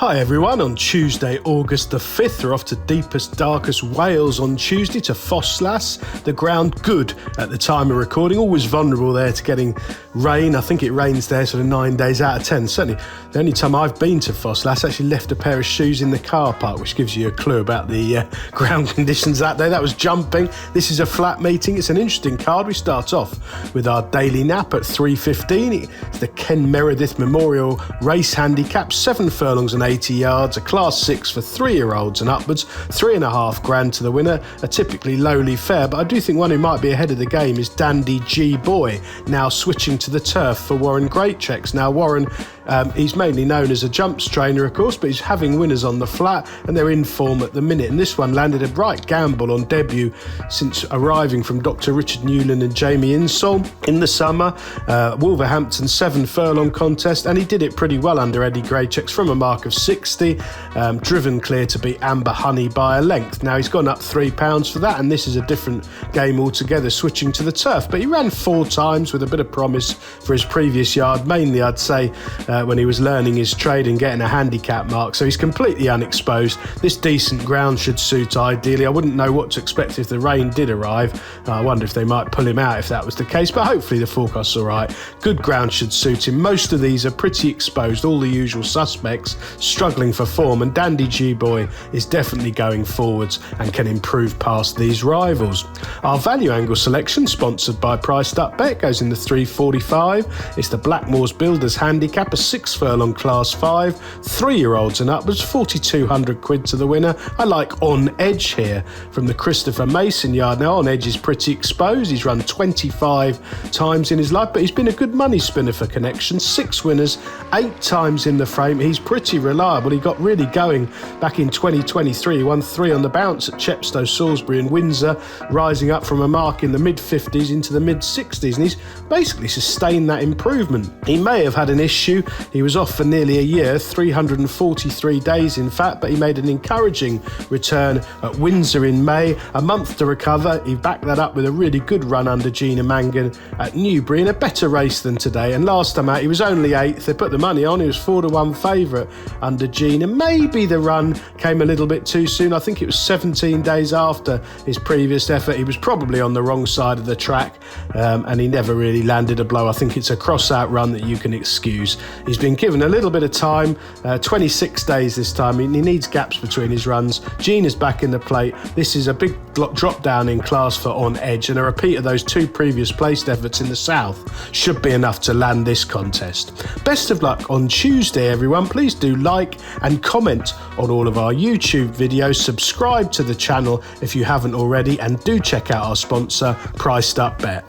Hi everyone, on Tuesday, August the 5th, we're off to deepest, darkest Wales on Tuesday to Ffoslas. The ground good at the time of recording, always vulnerable there to getting rain. I think it rains there sort of 9 days out of 10. Certainly the only time I've been to Ffoslas, actually left a pair of shoes in the car park, which gives you a clue about the ground conditions that day. That was jumping. This is a flat meeting. It's an interesting card. We start off with our daily nap at 3:15. It's the Ken Meredith Memorial Race Handicap, 7 furlongs and 80 yards, a class 6 for 3-year-olds and upwards, $3.5 to the winner, a typically lowly fare, but I do think one who might be ahead of the game is Dandy G Boy, now switching to the turf for Warren Greatchecks. Now Warren, he's mainly known as a jumps trainer of course, but he's having winners on the flat and they're in form at the minute, and this one landed a bright gamble on debut since arriving from Dr. Richard Newland and Jamie Insall in the summer. Wolverhampton 7 furlong contest, and he did it pretty well under Eddie Greatchecks from a mark of 60, driven clear to beat Amber Honey by a length. Now he's gone up £3 for that, and this is a different game altogether, switching to the turf, but he ran 4 times with a bit of promise for his previous yard, mainly I'd say when he was learning his trade and getting a handicap mark, so he's completely unexposed. This decent ground should suit ideally. I wouldn't know what to expect if the rain did arrive. I wonder if they might pull him out if that was the case, but hopefully the forecast's all right. Good ground should suit him. Most of these are pretty exposed, all the usual suspects struggling for form, and Dandy G Boy is definitely going forwards and can improve past these rivals. Our value angle selection, sponsored by Priced Up Bet, goes in the 3:45. It's the Blackmore's Builders Handicap, a 6 furlong class 5, 3-year-olds and upwards, £4,200 to the winner. I like On Edge here from the Christopher Mason yard. Now On Edge is pretty exposed. He's run 25 times in his life, but he's been a good money spinner for Connection. 6 winners, 8 times in the frame. He's pretty reliable. He got really going back in 2023. He won 3 on the bounce at Chepstow, Salisbury and Windsor, rising up from a mark in the mid-50s into the mid-60s, and he's basically sustained that improvement. He may have had an issue. He was off for nearly a year, 343 days in fact, but he made an encouraging return at Windsor in May, a month to recover. He backed that up with a really good run under Gina Mangan at Newbury in a better race than today, and last time out he was only 8th. They put the money on. He was 4-1 favourite under Gina. Maybe the run came a little bit too soon. I think it was 17 days after his previous effort. He was probably on the wrong side of the track, and he never really landed a blow. I think it's a cross-out run that you can excuse. He's been given a little bit of time, 26 days this time. He needs gaps between his runs. Gina's back in the plate. This is a big drop down in class for On Edge, and a repeat of those 2 previous placed efforts in the south should be enough to land this contest. Best of luck on Tuesday everyone. Please do like and comment on all of our YouTube videos, subscribe to the channel if you haven't already, and do check out our sponsor Priced Up Bet.